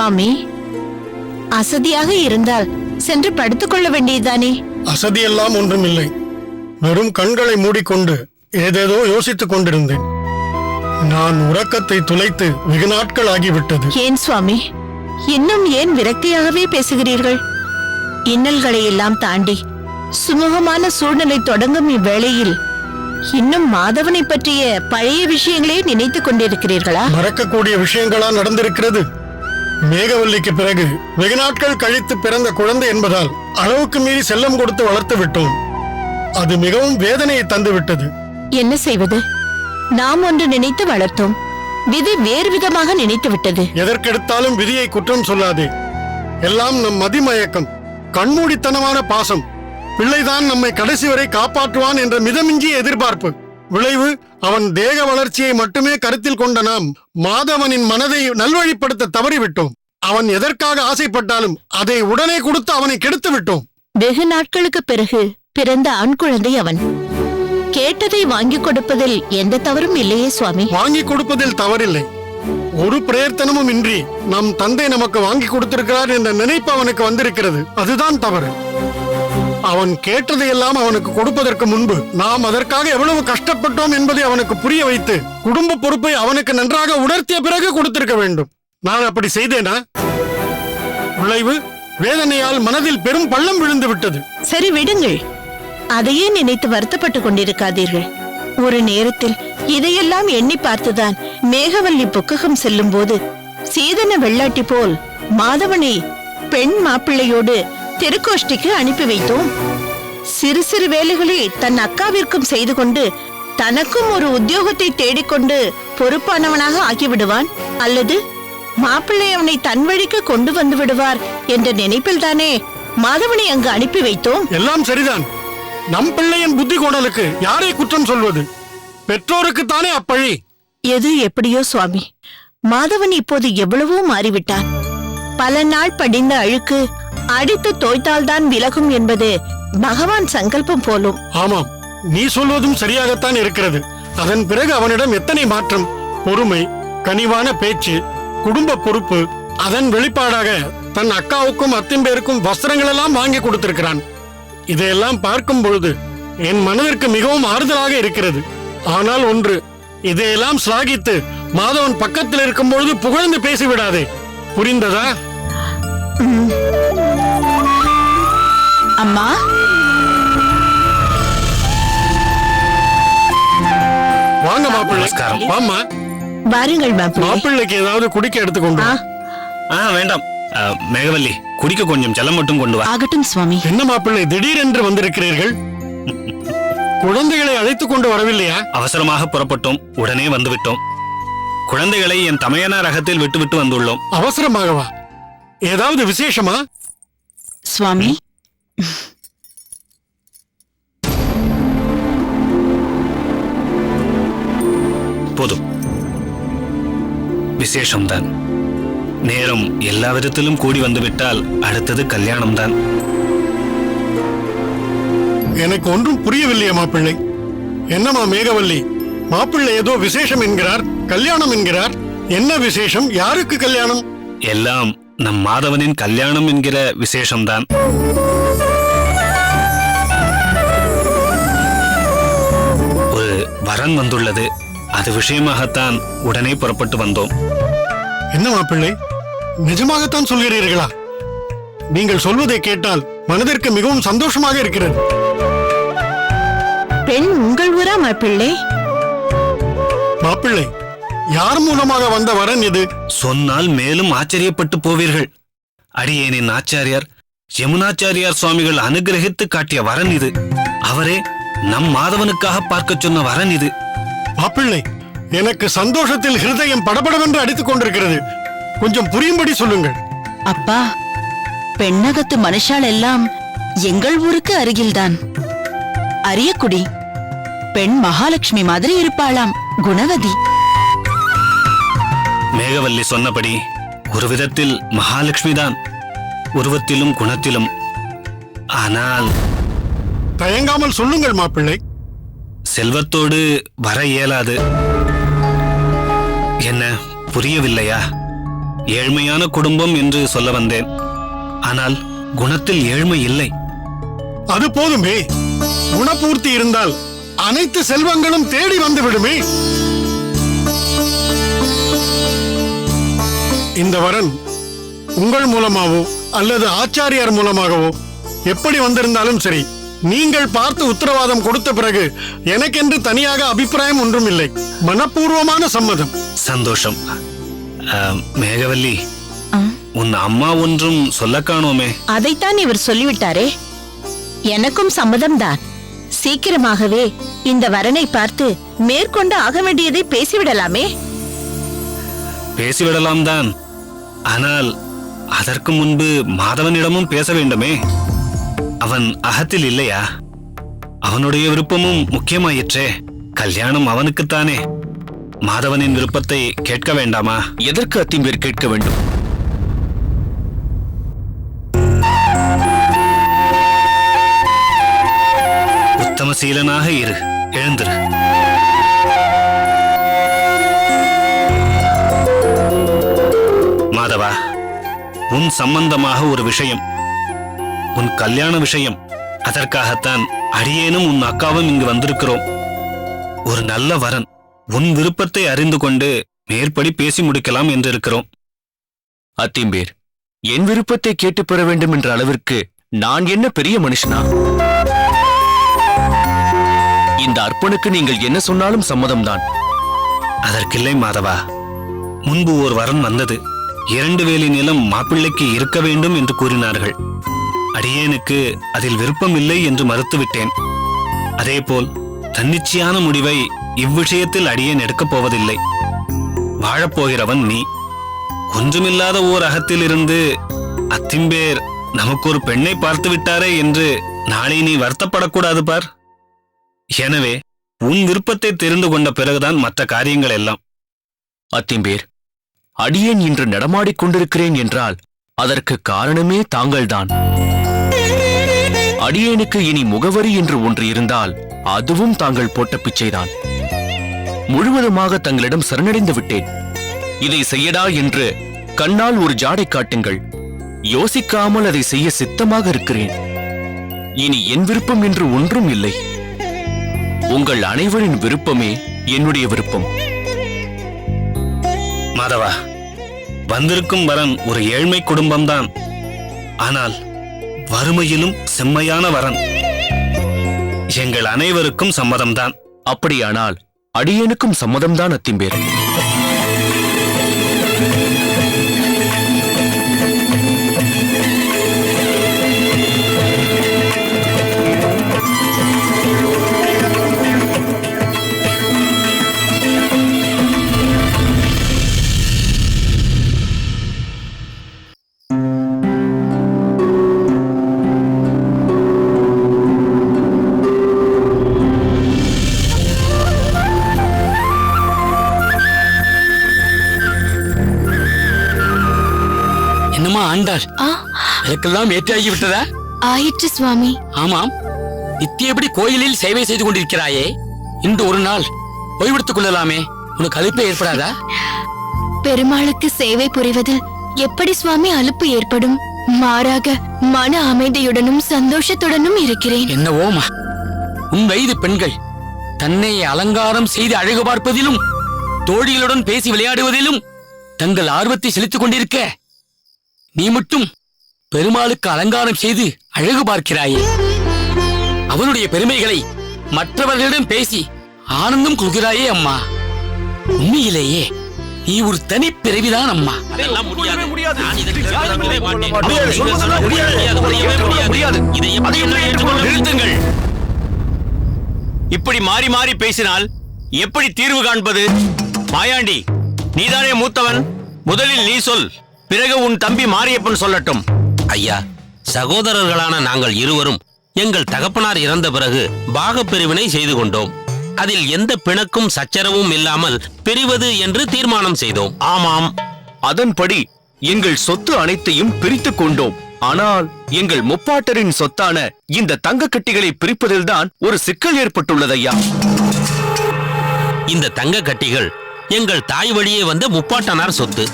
சுவாமி, அசதியாக இருந்தால் சென்று படுத்துக் கொள்ள வேண்டியதுதானே? அசதியெல்லாம் ஒன்றுமில்லை. வெறும் கண்களை மூடிக்கொண்டு ஏதேதோ யோசித்துக் கொண்டிருந்தேன். நான் உறக்கத்தை துளைத்து வெகு நாட்கள் ஆகிவிட்டது. ஏன் சுவாமி, இன்னும் ஏன் விரக்தியாகவே பேசுகிறீர்கள்? இன்னல்களை எல்லாம் தாண்டி சுமூகமான சூழ்நிலை தொடங்கும் இவ்வேளையில் இன்னும் மாதவனை பற்றிய பழைய விஷயங்களே நினைத்துக் கொண்டிருக்கிறீர்களா? மறக்கக்கூடிய விஷயங்களா நடந்திருக்கிறது. மேகவல்லிக்கு பிறகு வெகு நாட்கள் கழித்து பிறந்த குழந்தை என்பதால் அளவுக்கு மீறி செல்லம் கொடுத்து வளர்த்து விட்டோம். அது மிகவும் வேதனையை தந்துவிட்டது. என்ன செய்வது? நாம் ஒன்று நினைத்து வளர்த்தோம், விதி வேறு விதமாக நினைத்து விட்டது. எதற்கெடுத்தாலும் விதியை குற்றம் சொல்லாதே. எல்லாம் நம் மதிமயக்கம், கண்மூடித்தனமான பாசம். பிள்ளைதான் நம்மை கடைசி வரை காப்பாற்றுவான் என்ற மிதமிஞ்சிய எதிர்பார்ப்பு. விளைவு, அவன் தேக வளர்ச்சியை மட்டுமே கருத்தில் கொண்ட நாம் மாதவனின் மனதை நல்வழிப்படுத்த தவறிவிட்டோம். அவன் எதற்காக ஆசைப்பட்டாலும் அதை உடனே கொடுத்து அவனை கெடுத்து விட்டோம். வெகு நாட்களுக்கு பிறகு பிறந்த ஆண் குழந்தை அவன். கேட்டதை வாங்கி கொடுப்பதில் எந்த தவறும் இல்லையே சுவாமி. வாங்கி கொடுப்பதில் தவறில்லை. ஒரு பிரயத்தனமும் இன்றி நம் தந்தை நமக்கு வாங்கி கொடுத்திருக்கிறார் என்ற நினைப்பு அவனுக்கு வந்திருக்கிறது. அதுதான் தவறு. அவன் கேட்டதையெல்லாம் அவனுக்கு கொடுப்பதற்கு முன்பு நாம் அதற்காக எவ்வளவு கஷ்டப்பட்டோம் என்பதை அவனுக்கு புரிய வைத்து குடும்ப பொறுப்பை அவனுக்கு நன்றாக உணர்த்திய பிறகு கொடுத்திருக்க வேண்டும். நான் அப்படி செய்தேனா? விளைவு, வேதனையால் மனதில் பெரும் பள்ளம் விழுந்து விட்டது. சரி விடுங்கள், அதையே நினைத்து வருத்தப்பட்டுக் கொண்டிருக்காதீர்கள். ஒரு நேரத்தில் இதையெல்லாம் எண்ணி பார்த்துதான் மேகவல்லி புக்ககம் செல்லும் போது சீதன வெள்ளாட்டி போல் மாதவனை பெண் மாப்பிள்ளையோடு திருக்கோஷ்டிக்கு அனுப்பி வைத்தோம். சிறு சிறு வேலைகளை தன் அக்காவிற்கும் செய்து கொண்டு தனக்கும் ஒரு உத்தியோகத்தை தேடிக்கொண்டு பொறுப்பானவனாக ஆக்கிவிடுவான், அல்லது மாப்பிள்ளை அவனை தன் வழிக்கு கொண்டு வந்து விடுவார் என்ற நினைப்பில் தானே மாதவனை அங்கு அனுப்பி வைத்தோம். எல்லாம் சரிதான். நம் பிள்ளையின் புத்தி கோணலுக்கு யாரை குற்றம் சொல்வது? பெற்றோருக்குத்தானே அப்பழி. எது எப்படியோ சுவாமி, மாதவன் இப்போது எவ்வளவோ மாறிவிட்டான். பல நாள் படிந்த அழுக்கு அடித்து தோய்த்தால்தான் விலகும் என்பது பகவான் சங்கல்பம் போலும். ஆமாம், நீ சொல்வதும் சரியாகத்தான் இருக்கிறது. அதன் பிறகு அவனிடம் எத்தனை மாற்றம்! பொறுமை, கனிவான பேச்சு, குடும்ப பொறுப்பு. அதன் வெளிப்பாடாக தன் அக்காவுக்கும் அத்திம்பேருக்கும் வஸ்திரங்கள் எல்லாம் வாங்கி கொடுத்திருக்கிறான். இதையெல்லாம் பார்க்கும் பொழுது என் மனதிற்கு மிகவும் ஆறுதலாக இருக்கிறது. ஆனால் ஒன்று, இதையெல்லாம் ஸ்லாகித்து மாதவன் பக்கத்தில் இருக்கும் பொழுது புகழ்ந்து பேசிவிடாதே. புரிந்ததா? அம்மா, வாங்க மாப்பிள்ளை. வாம்மா. வாருங்கள் மாப்பிள்ளை. மாப்பிள்ளைக்கு ஏதாவது குடிக்க எடுத்துக்கொண்டு. வேண்டாம் மேகவல்லி, குடிக்க கொஞ்சம் ஜலம் மட்டும் கொண்டு வா. ஆகட்டும் சுவாமி. என்ன மாப்பிள்ளை, திடீரென்று வந்திருக்கிறீர்கள்? குழந்தைகளை அழைத்துக் கொண்டு வரவில்லையா? அவசரமாக புறப்பட்டோம், உடனே வந்துவிட்டோம். குழந்தைகளை என் தமையனார் ரகத்தில் விட்டுவிட்டு வந்துள்ளோம். அவசரமாகவா? ஏதாவது விசேஷமா? சுவாமி, போதும், விசேஷம்தான். நேரம் எல்லா விதத்திலும் கூடி வந்துவிட்டால் அடுத்தது கல்யாணம்தான். எனக்கு ஒன்றும் புரியவில்லையே மாப்பிள்ளை. என்னமா மேகவல்லி, மாப்பிள்ளை ஏதோ விசேஷம் என்கிறார், கல்யாணம் என்கிறார். என்ன விசேஷம்? யாருக்கு கல்யாணம்? எல்லாம் நம் மாதவனின் கல்யாணம் என்கிற விசேஷம்தான். ஒரு வரன் வந்துள்ளது, அது விஷயமாகத்தான் உடனே புறப்பட்டு வந்தோம். என்ன மாப்பிள்ளை, நிஜமாகத்தான் சொல்கிறீர்களா? நீங்கள் சொல்வதை கேட்டால் மனதிற்கு மிகவும் சந்தோஷமாக இருக்கிறது. பெண் உங்கள் ஊரா மாப்பிள்ளை? மாப்பிள்ளை, யார் மூலமாக வந்த வரன் இது? சொன்னால் மேலும் ஆச்சரியப்பட்டு போவீர்கள். அடியேனின் ஆச்சாரியார் யமுனாச்சாரியார் சுவாமிகள் அனுகிரகித்து காட்டிய வரன் இது. அவரே நம் மாதவனுக்காக பார்க்க சொன்ன வரன் இது. மாப்பிள்ளை, எனக்கு சந்தோஷத்தில் ஹிருதயம் படபடவென்று அடித்துக் கொண்டிருக்கிறது. கொஞ்சம் புரியும்படி சொல்லுங்கள். அப்பா, பெண்ணகத்து மனுஷால் எல்லாம் எங்கள் ஊருக்கு அருகில்தான். அரியக்குடி பெண் மகாலட்சுமி மாதிரி இருப்பாளாம், குணவதி. மேகவல்லி சொன்னபடி ஒரு விதத்தில் மகாலட்சுமி தான், உருவத்திலும் குணத்திலும். ஆனால் தயங்காமல் சொல்லுங்கள் மாப்பிள்ளை. செல்வத்தோடு வர இயலாது. என்ன புரியவில்லையா? ஏழ்மையான குடும்பம் என்று சொல்ல வந்தேன். ஆனால் குணத்தில் ஏழ்மை இல்லை. அது போதுமே. குணபூர்த்தி இருந்தால் அனைத்து செல்வங்களும் தேடி வந்து விடுமே. இந்த வரன் உங்கள் மூலமாகவோ அல்லது ஆச்சாரியார் மூலமாகவோ எப்படி வந்திருந்தாலும் சரி, நீங்கள் பார்த்து உத்தரவாதம் கொடுத்த பிறகு எனக்கென்று தனியாக அபிப்பிராயம் ஒன்றும் இல்லை. மனப்பூர்வமான சம்மதம். சந்தோஷம். மேகவல்லி, உன் அம்மா ஒன்றும் சொல்ல காணோமே. அதைத்தான் இவர் சொல்லிவிட்டாரே. எனக்கும் சம்மதம்தான். சீக்கிரமாகவே இந்த வரனை பார்த்து மேற்கொண்டு ஆக வேண்டியதை பேசிவிடலாமே. பேசிவிடலாம் தான். ஆனால் அதற்கு முன்பு மாதவனிடமும் பேச வேண்டுமே. அவன் அகத்தில் இல்லையா? அவனுடைய விருப்பமும் முக்கியமாயிற்றே. கல்யாணம் அவனுக்குத்தானே. மாதவனின் விருப்பத்தை கேட்க வேண்டாமா? எதற்கு அத்திம்பேர் கேட்க வேண்டும்? உத்தமசீலனாக இரு. எழுந்திரு. மாதவா, உன் சம்பந்தமாக ஒரு விஷயம், உன் கல்யாண விஷயம். அதற்காகத்தான் அடியேனும் உன் அக்காவும் இங்கு வந்திருக்கிறோம். ஒரு நல்ல வரன், உன் விருப்பத்தை அறிந்து கொண்டு மேற்படி பேசி முடிக்கலாம் என்று இருக்கிறோம். அத்திம்பேர், என் விருப்பத்தை கேட்டு பெற வேண்டும் என்ற அளவிற்கு நான் என்ன பெரிய மனுஷனா? இந்த அர்ப்பனுக்கு நீங்கள் என்ன சொன்னாலும் சம்மதம்தான். அதற்கில்லை மாதவா. முன்பு ஒரு வரன் வந்தது. 2 வேலி நிலம் மாப்பிள்ளைக்கு இருக்க வேண்டும் என்று கூறினார்கள். அடியேனுக்கு அதில் விருப்பம் இல்லை என்று மறுத்துவிட்டேன். அதேபோல் தன்னிச்சையான முடிவை இவ்விஷயத்தில் அடியேன் எடுக்கப் போவதில்லை. வாழப்போகிறவன் நீ. ஒன்றுமில்லாத ஓர் அகத்தில் இருந்து அத்திம்பேர் நமக்கு ஒரு பெண்ணை பார்த்து விட்டாரே என்று நாளை நீ வருத்தப்படக்கூடாது பார். எனவே உன் விருப்பத்தை தெரிந்து கொண்ட பிறகுதான் மற்ற காரியங்கள் எல்லாம். அத்திம்பேர், அடியேன் இன்று நடமாடிக் கொண்டிருக்கிறேன் என்றால் அதற்கு காரணமே தாங்கள்தான். அடியேனுக்கு இனி முகவரி என்று ஒன்று இருந்தால் அதுவும் தாங்கள் போட்ட பிச்சைதான். முழுவதுமாக தங்களிடம் சரணடைந்து விட்டேன். இதை செய்யடா என்று கண்ணால் ஒரு ஜாடை காட்டுங்கள். யோசிக்காமல் அதை செய்ய சித்தமாக இருக்கிறேன். இனி என் விருப்பம் என்று ஒன்றும் இல்லை. உங்கள் அனைவரின் விருப்பமே என்னுடைய விருப்பம். மாதவா, வந்திருக்கும் வரன் ஒரு ஏழ்மை குடும்பம்தான். ஆனால் வறுமையிலும் செம்மையான வரன். எங்கள் அனைவருக்கும் சம்மதம்தான். அப்படியானால் அடியேனுக்கும் சம்மதம்தான் அத்திம்பேர். ஆண்டாள், எனக்கெல்லாம் ஏற்றாகி விட்டதா? ஆயிற்று சுவாமி. ஆமாம், நித்தியபடி கோயிலில் சேவை செய்து கொண்டிருக்கிறாயே, இன்று ஒரு நாள் ஓய்வெடுத்துக் கொள்ளலாமே. உனக்கு அலுப்பே ஏற்படாதா? பெருமாளுக்கு சேவை புரிவதில் எப்படி சுவாமி அலுப்பு ஏற்படும்? மாறாக மன அமைதியுடனும் சந்தோஷத்துடனும் இருக்கிறேன். என்னவோமா, உன் வயது பெண்கள் தன்னை அலங்காரம் செய்து அழகு பார்ப்பதிலும் தோழிகளுடன் பேசி விளையாடுவதிலும் தங்கள் ஆர்வத்தை செலுத்திக் கொண்டிருக்க, நீ மட்டும் பெருமாளுக்கு அலங்காரம் செய்து அழகு பார்க்கிறாயே. அவனுடைய பெருமைகளை மற்றவர்களிடம் பேசி ஆனந்தம் கொள்கிறாயே அம்மா. உண்மையிலேயே நீ ஒரு தனி பிறவிதான் அம்மா. நிறுத்துங்கள். இப்படி மாறி மாறி பேசினால் எப்படி தீர்வு காண்பது? மாயாண்டி, நீதானே மூத்தவன், முதலில் நீ சொல், பிறகு உன் தம்பி மாரியப்பன் சொல்லட்டும். ஐயா, சகோதரர்களான நாங்கள் இருவரும் எங்கள் தகப்பனார் இறந்த பிறகு பாகப்பிரிவினை செய்து கொண்டோம். அதில் எந்த பிணக்கும் சச்சரவும் இல்லாமல் பிரிவது என்று தீர்மானம் செய்தோம். ஆமாம், அதன்படி எங்கள் சொத்து அனைத்தையும் பிரித்துக் கொண்டோம். ஆனால் எங்கள் முப்பாட்டரின் சொத்தான இந்த தங்க கட்டிகளை பிரிப்பதில்தான் ஒரு சிக்கல் ஏற்பட்டுள்ளது ஐயா. இந்த தங்க கட்டிகள் எங்கள் தாய் வழியே வந்த முப்பாட்டனார் சொத்து.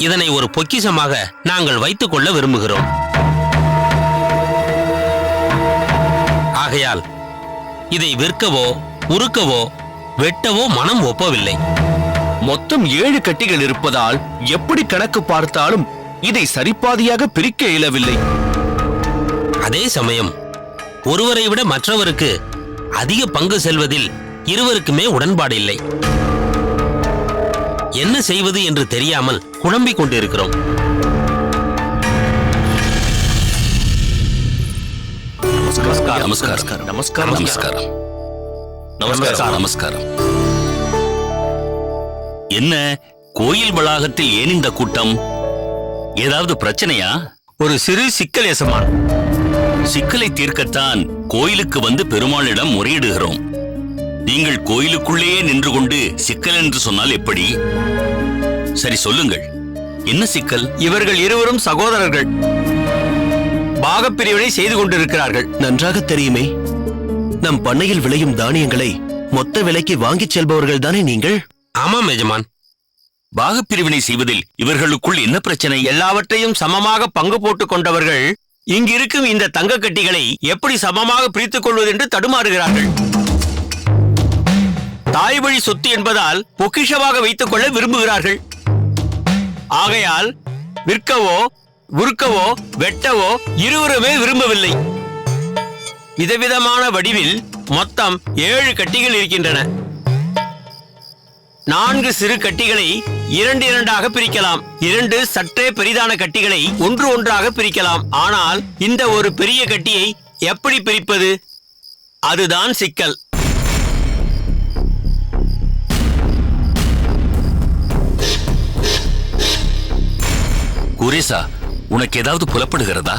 இதனை ஒரு பொக்கிஷமாக நாங்கள் வைத்துக் கொள்ள விரும்புகிறோம். ஆகையால் இதை விற்கவோ உருக்கவோ வெட்டவோ மனம் ஒப்பவில்லை. மொத்தம் 7 கட்டிகள் இருப்பதால் எப்படி கணக்கு பார்த்தாலும் இதை சரிபாதியாக பிரிக்க இயலவில்லை. அதே சமயம் ஒருவரை விட மற்றவருக்கு அதிக பங்கு செல்வதில் இருவருக்குமே உடன்பாடு இல்லை. என்ன செய்வது என்று தெரியாமல் குழம்பிக் கொண்டிருக்கிறோம். நமஸ்காரம். நமஸ்காரம். நமஸ்காரம். நமஸ்காரம். என்ன கோயில் வளாகத்தில் ஏன் இந்த கூட்டம்? ஏதாவது பிரச்சனையா? ஒரு சிறு சிக்கல் எசமான். சிக்கலை தீர்க்கத்தான் கோயிலுக்கு வந்து பெருமாளிடம் முறையிடுகிறோம். நீங்கள் கோயிலுக்குள்ளேயே நின்று கொண்டு சிக்கல் என்று சொன்னால் எப்படி? சரி, சொல்லுங்கள், என்ன சிக்கல்? இவர்கள் இருவரும் சகோதரர்கள். பாகப்பிரிவினை செய்து கொண்டிருக்கிறார்கள். நன்றாக தெரியுமே. நம் பண்ணையில் விளையும் தானியங்களை மொத்த விலைக்கு வாங்கிச் செல்பவர்கள் தானே நீங்கள்? ஆமாம் எஜமான். பாகப்பிரிவினை செய்வதில் இவர்களுக்குள் என்ன பிரச்சனை? எல்லாவற்றையும் சமமாக பங்கு போட்டுக் கொண்டவர்கள் இங்கிருக்கும் இந்த தங்க கட்டிகளை எப்படி சமமாக பிரித்துக் கொள்வது என்று தடுமாறுகிறார்கள். தாய் வழி சொத்து என்பதால் பொக்கிஷமாக வைத்துக் கொள்ள விரும்புகிறார்கள். ஆகையால் விற்கவோ உருக்கவோ வெட்டவோ இருவருமே விரும்பவில்லை. விதவிதமான வடிவில் மொத்தம் 7 கட்டிகள் இருக்கின்றன. 4 சிறு கட்டிகளை 2 பிரிக்கலாம். 2 சற்றே பெரிதான கட்டிகளை ஒன்றாக பிரிக்கலாம். ஆனால் இந்த ஒரு பெரிய கட்டியை எப்படி பிரிப்பது? அதுதான் சிக்கல். குரேசா, உனக்கு ஏதாவது புலப்படுகிறதா?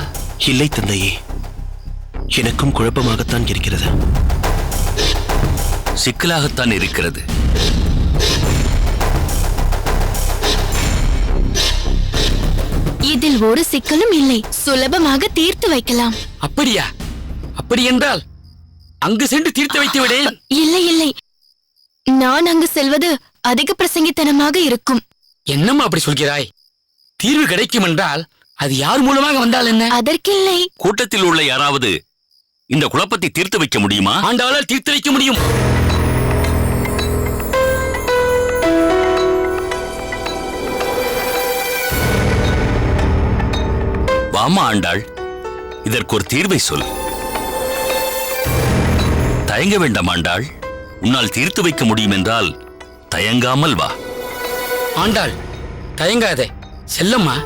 இல்லை தந்தையே, எனக்கும் குழப்பமாகத்தான் இருக்கிறது. சிக்கலாகத்தான் இருக்கிறது. இதில் ஒரு சிக்கலும் இல்லை. சுலபமாக தீர்த்து வைக்கலாம். அப்படியா? அப்படி என்றால் அங்கு சென்று தீர்த்து வைத்து விடேன். இல்லை இல்லை, நான் அங்கு செல்வது அதிக பிரசங்கித்தனமாக இருக்கும். என்னம்மா அப்படி சொல்கிறாய்? தீர்வு கிடைக்கும் என்றால் அது யார் மூலமாக வந்தால் என்ன? அதற்கில்லை. கூட்டத்தில் உள்ள யாராவது இந்த குழப்பத்தை தீர்த்து வைக்க முடியுமா? ஆண்டாளால் தீர்த்து வைக்க முடியும். வாமா ஆண்டாள், இதற்கு ஒரு தீர்வை சொல். தயங்க வேண்டாம் ஆண்டாள், உன்னால் தீர்த்து வைக்க முடியும் என்றால் தயங்காமல் வா. ஆண்டாள், தயங்காதே, செல்லம்மா.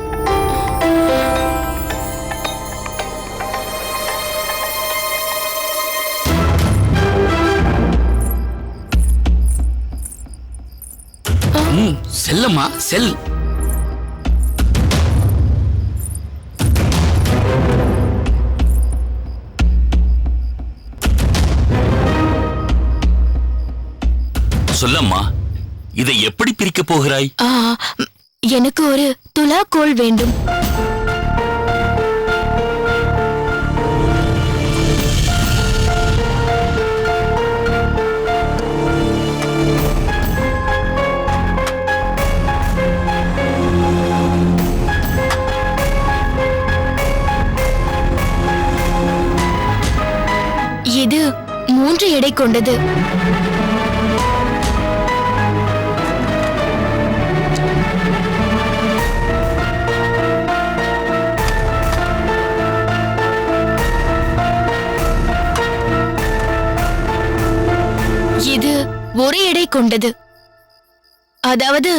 செல்லம்மா, செல். சொல்லம்மா, இதை எப்படி பிரிக்கப் போகிறாய்? எனக்கு ஒரு துலாக்கோல் வேண்டும். இது 3 எடை கொண்டது. இது 1 எடை கொண்டது. அதாவது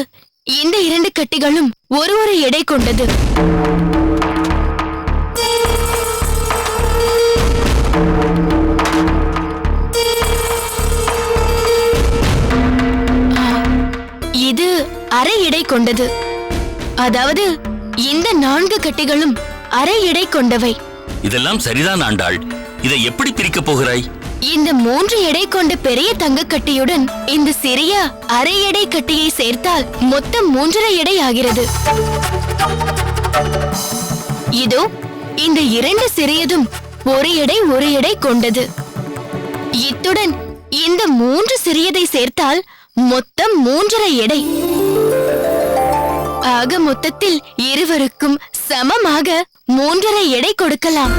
இந்த 2 கட்டிகளும் ஒரு எடை கொண்டது. இது அரை எடை கொண்டது. அதாவது இந்த 4 கட்டிகளும் அரை எடை கொண்டவை. இதெல்லாம் சரிதான் ஆண்டாள், இதை எப்படி பிரிக்கப் போகிறாய்? இந்த 3 எடை கொண்ட பெரிய தங்க கட்டியுடன் இந்த சிறிய அரை எடை கட்டியை சேர்த்தால் மொத்தம் 3.5 எடை ஆகிறது. இதோ இந்த 2 சிறியதும் 1 எடை கொண்டது. இத்துடன் இந்த 3 சிறியதை சேர்த்தால் மொத்தம் 3.5 எடை. ஆக மொத்தத்தில் இருவருக்கும் சமமாக 3.5 எடை கொடுக்கலாம்.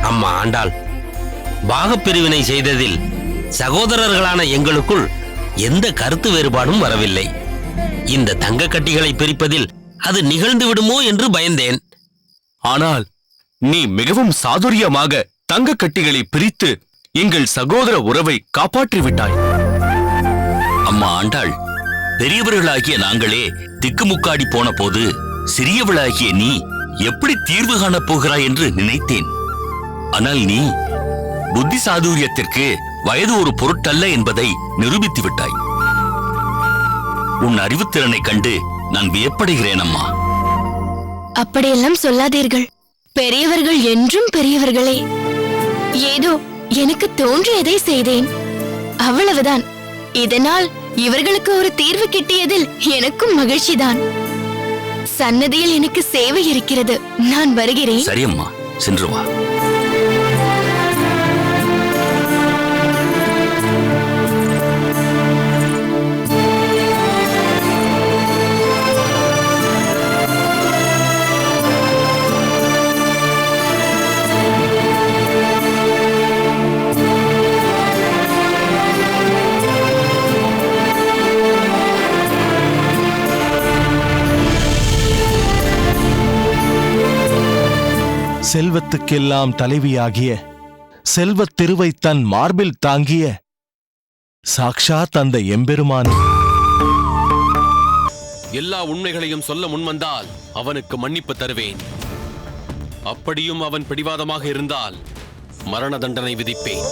அம்மா ஆண்டாள், பாகப்பிரிவினை செய்ததில் சகோதரர்களான எங்களுக்குள் எந்த கருத்து வேறுபாடும் வரவில்லை. இந்த தங்க கட்டிகளை பிரிப்பதில் அது நிகழ்ந்து விடுமோ என்று பயந்தேன். ஆனால் நீ மிகவும் சாதுரியமாக தங்க கட்டிகளை பிரித்து எங்கள் சகோதர உறவை காப்பாற்றிவிட்டாய். அம்மா ஆண்டாள், பெரியவர்களாகிய நாங்களே திக்குமுக்காடி போன போது சிறியவளாகிய நீ எப்படி தீர்வு காணப் போகிறாய் என்று நினைத்தேன். ஆனால் நீ புத்தி சாதுரியத்திற்கு வயது ஒரு பொருட்டல்ல என்பதை நிரூபித்து விட்டாய். உன் அறிவுத்திறனை கண்டு நான் வியப்படைகிறேன் அம்மா. அப்படியெல்லாம் சொல்லாதீர்கள். பெரியவர்கள் என்றும் பெரியவர்களே. ஏதோ எனக்கு தோன்றியதை செய்தேன், அவ்வளவுதான். இதனால் இவர்களுக்கு ஒரு தீர்வு கிட்டியதில் எனக்கும் மகிழ்ச்சிதான். சன்னதியில் எனக்கு சேவை இருக்கிறது, நான் வருகிறேன். சரி அம்மா, சென்று வா. செல்வத்துக்கெல்லாம் தலைவியாகிய செல்வத் திருவை தன் மார்பில் தாங்கிய சாக்ஷாத் அந்த எம்பெருமான் எல்லா உண்மைகளையும் சொல்ல முன்வந்தால் அவனுக்கு மன்னிப்பு தருவேன். அப்படியும் அவன் பிடிவாதமாக இருந்தால் மரண தண்டனை விதிப்பேன்.